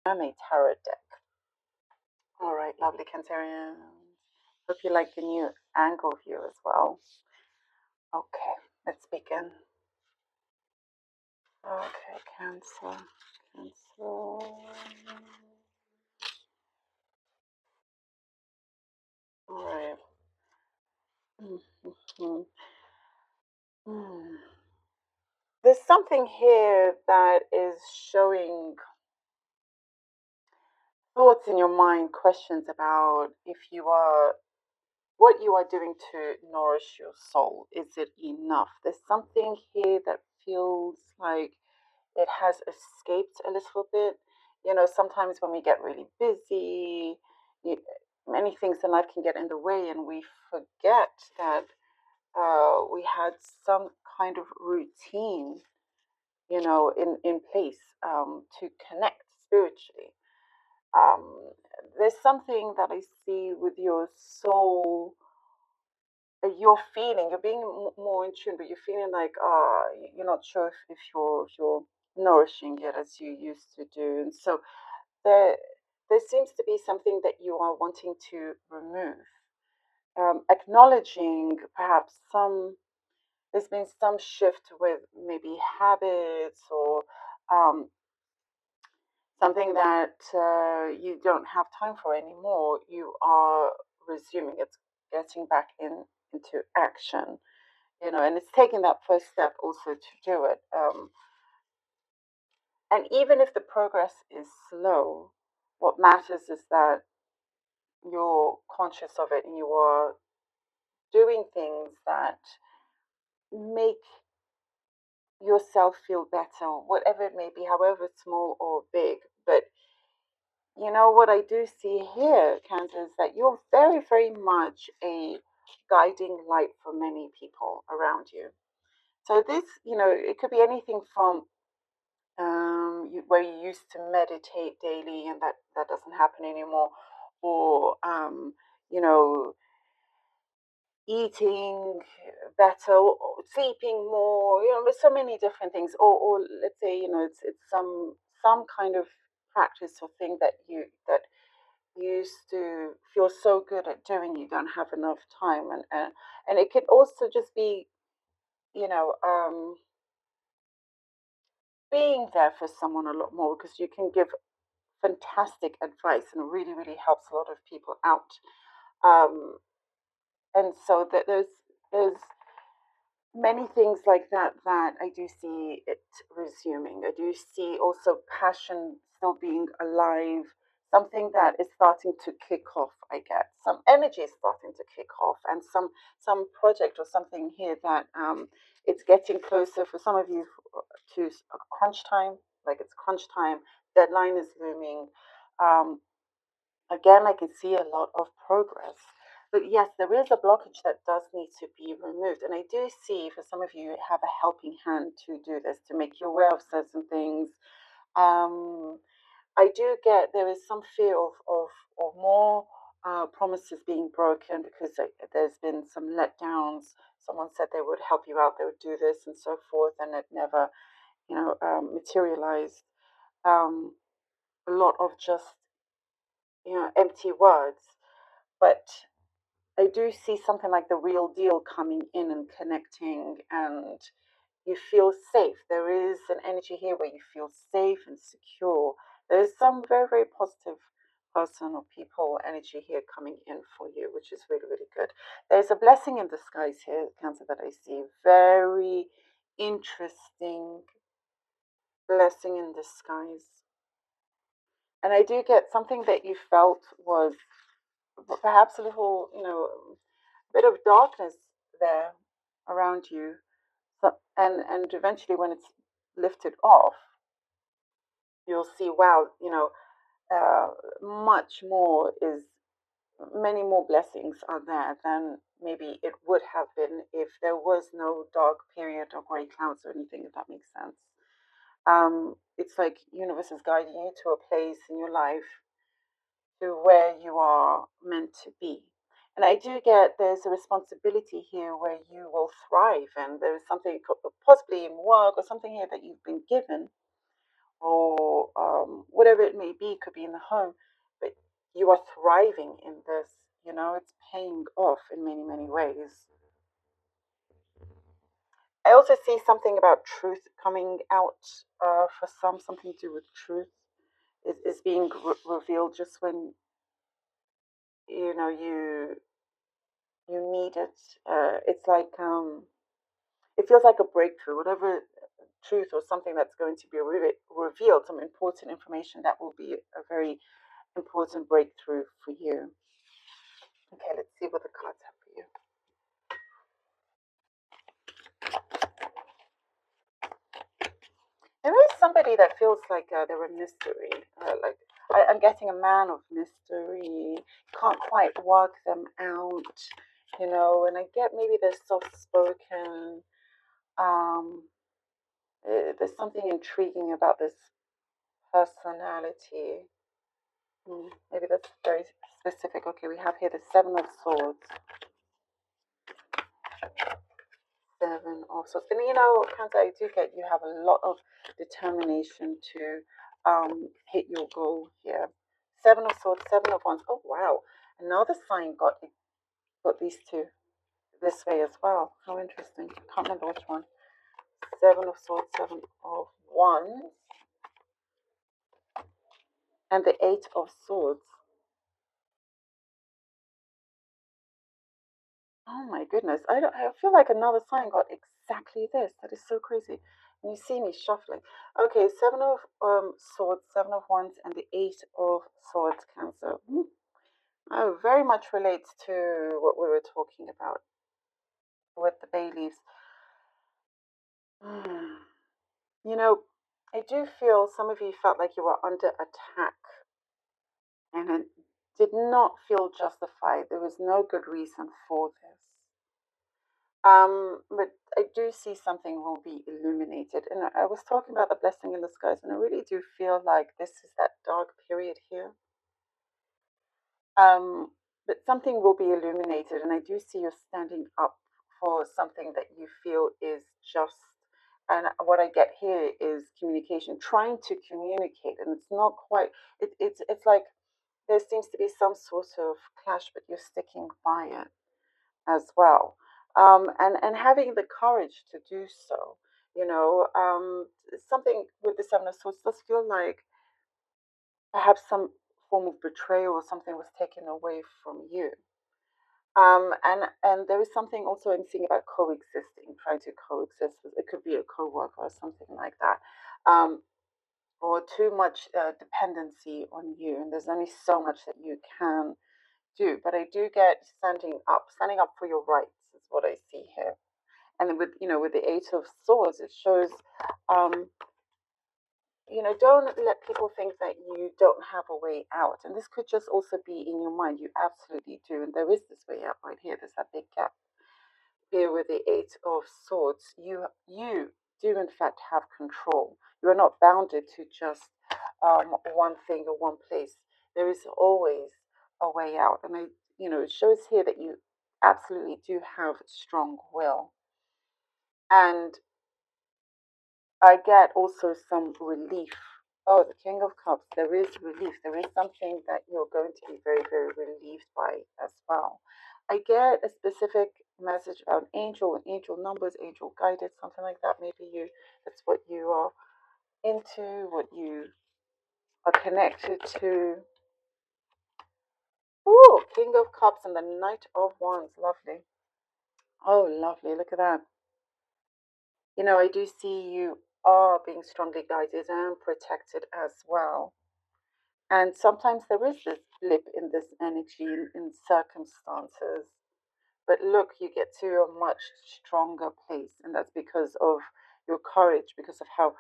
Mermaid Tarot deck. All right, lovely Cancerian. Hope you like the new angle view as well. Okay, let's begin. Okay, Cancer. All right. There's something here that is showing thoughts in your mind, questions about if you are what you are doing to nourish your soul. Is it enough? There's something here that feels like it has escaped a little bit. You know, sometimes when we get really busy, you, many things in life can get in the way, and we forget that we had some kind of routine, in place to connect spiritually. There's something that I see with your soul that you're feeling. You're being more in tune, but you're feeling like you're not sure if you're nourishing it as you used to do, and so there there seems to be something that you are wanting to remove, acknowledging perhaps there's been some shift with maybe habits or um, something that you don't have time for anymore. You are resuming. It's getting back into action, and it's taking that first step also to do it. And even if the progress is slow, what matters is that you're conscious of it and you are doing things that make yourself feel better, whatever it may be, however small or big. But what I do see here, Cancer, is that you're very, very much a guiding light for many people around you. So this, it could be anything from where you used to meditate daily and that doesn't happen anymore, or you know, eating better, or sleeping more. There's so many different things. Or let's say, it's some kind of practice or thing that you used to feel so good at doing, you don't have enough time, and it could also just be, you know, being there for someone a lot more, because you can give fantastic advice and it really, really helps a lot of people out. Um, and so that there's many things like that I do see it resuming. I do see also passion still being alive, something that is starting to kick off. I get some energy is starting to kick off, and some project or something here that it's getting closer for some of you to crunch time. Like it's crunch time, deadline is looming. Um, Again, I can see a lot of progress. But yes, there is a blockage that does need to be removed. And I do see for some of you have a helping hand to do this, to make you aware of certain things. Um, I do get there is some fear of more promises being broken, because there's been some letdowns. Someone said they would help you out, they would do this and so forth, and it never, materialized. A lot of just, empty words. But I do see something like the real deal coming in and connecting, and you feel safe. There is an energy here where you feel safe and secure. There's some very, very positive person or people energy here coming in for you, which is really, really good. There's a blessing in disguise here, Cancer, that I see. Very interesting blessing in disguise. And I do get something that you felt was perhaps a little, bit of darkness there around you. So, and eventually, when it's lifted off, you'll see, wow, uh, much more is many more blessings are there than maybe it would have been if there was no dark period or gray clouds or anything, if that makes sense. It's like universe is guiding you to a place in your life to where you are meant to be. And I do get there's a responsibility here where you will thrive, and there is something possibly in work or something here that you've been given or whatever it may be, could be in the home, but you are thriving in this. It's paying off in many, many ways. I also see something about truth coming out for some, something to do with truth is being revealed just when you need it. It's like it feels like a breakthrough, whatever truth or something that's going to be revealed, some important information that will be a very important breakthrough for you. Okay, let's see what the cards have for you. There is somebody that feels like they're a mystery. Like I'm getting a man of mystery. Can't quite work them out, and I get maybe they're soft spoken. Um, there's something intriguing about this personality. Maybe that's very specific. Okay, we have here the Seven of Swords. Seven of Swords. And Cancer, I do get you have a lot of determination to hit your goal here. Seven of Swords, Seven of Wands. Oh, wow. Another sign got these two this way as well. How interesting. I can't remember which one. Seven of Swords, Seven of Wands. And the Eight of Swords. Oh my goodness. I feel like another sign got exactly this. That is so crazy. And you see me shuffling. Okay, Seven of Swords, Seven of Wands, and the Eight of Swords, Cancer. Oh, very much relates to what we were talking about with the bay leaves. You know, I do feel some of you felt like you were under attack and it did not feel justified. There was no good reason for this. But I do see something will be illuminated. And I was talking about the blessing in the skies, and I really do feel like this is that dark period here. But something will be illuminated, and I do see you standing up for something that you feel is just. And what I get here is communication, trying to communicate, and it's not quite. It's like there seems to be some sort of clash, but you're sticking by it as well, and having the courage to do so. Something with the Seven of Swords does feel like perhaps some form of betrayal or something was taken away from you. And there is something also I'm seeing about coexisting, trying to coexist with. It could be a coworker or something like that, or too much dependency on you, and there's only so much that you can do. But I do get standing up for your rights is what I see here. And then with the Eight of Swords, it shows, um, don't let people think that you don't have a way out. And this could just also be in your mind. You absolutely do. And there is this way out right here. There's that big gap here with the Eight of Swords. You do in fact have control. You are not bounded to just one thing or one place. There is always a way out. And it shows here that you absolutely do have strong will. And I get also some relief. Oh, the King of Cups, there is relief. There is something that you're going to be very, very relieved by as well. I get a specific message about angel numbers, angel guided, something like that. Maybe that's what you are into, what you are connected to. Oh, King of Cups and the Knight of Wands. Lovely. Oh, lovely. Look at that. I do see you are being strongly guided and protected as well. And sometimes there is this blip in this energy in circumstances. But look, you get to a much stronger place. And that's because of your courage, because of how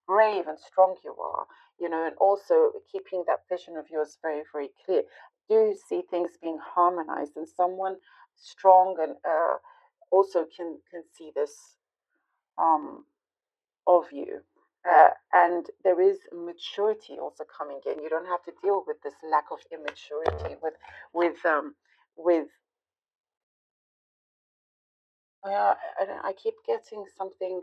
brave and strong you are, and also keeping that vision of yours very, very clear. Do see things being harmonized, and someone strong and also can see this um, of you. And there is maturity also coming in. You don't have to deal with this lack of immaturity with I keep getting something.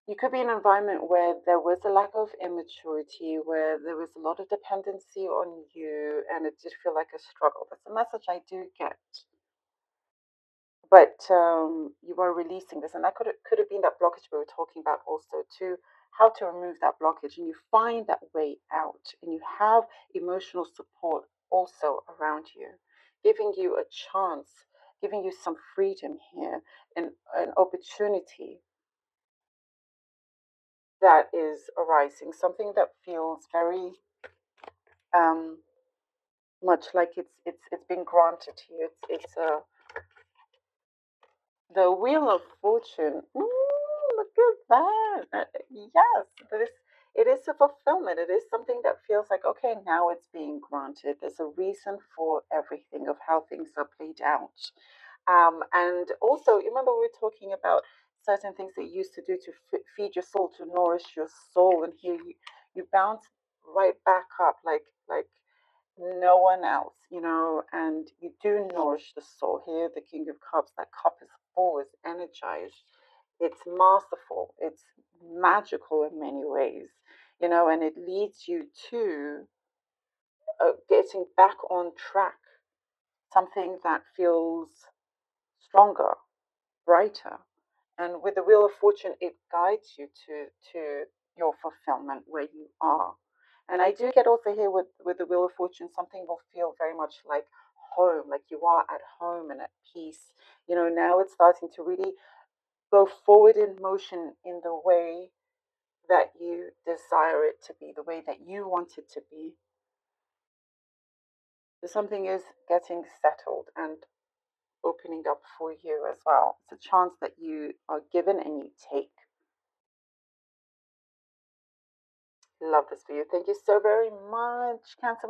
You could be in an environment where there was a lack of immaturity, where there was a lot of dependency on you, and it did feel like a struggle. That's a message I do get. But you are releasing this, and that could have been that blockage we were talking about also too. How to remove that blockage, and you find that way out, and you have emotional support also around you, giving you a chance, giving you some freedom here, and an opportunity that is arising, something that feels very um, much like it's been granted to you. It's the Wheel of Fortune. Look at that. Yes, it is a fulfillment. It is something that feels like, okay, now it's being granted. There's a reason for everything of how things are played out. And also, you remember we were talking about certain things that you used to do to feed your soul, to nourish your soul, and here you bounce right back up like no one else, and you do nourish the soul. Here, the King of Cups, that cup is full, it's energized, it's masterful, it's magical in many ways, and it leads you to getting back on track, something that feels stronger, brighter. And with the Wheel of Fortune, it guides you to your fulfillment where you are. And I do get also here with the Wheel of Fortune, something will feel very much like home, like you are at home and at peace. Now it's starting to really go forward in motion in the way that you desire it to be, the way that you want it to be. So something is getting settled and opening up for you as well. It's a chance that you are given and you take. Love this for you. Thank you so very much, Cancer.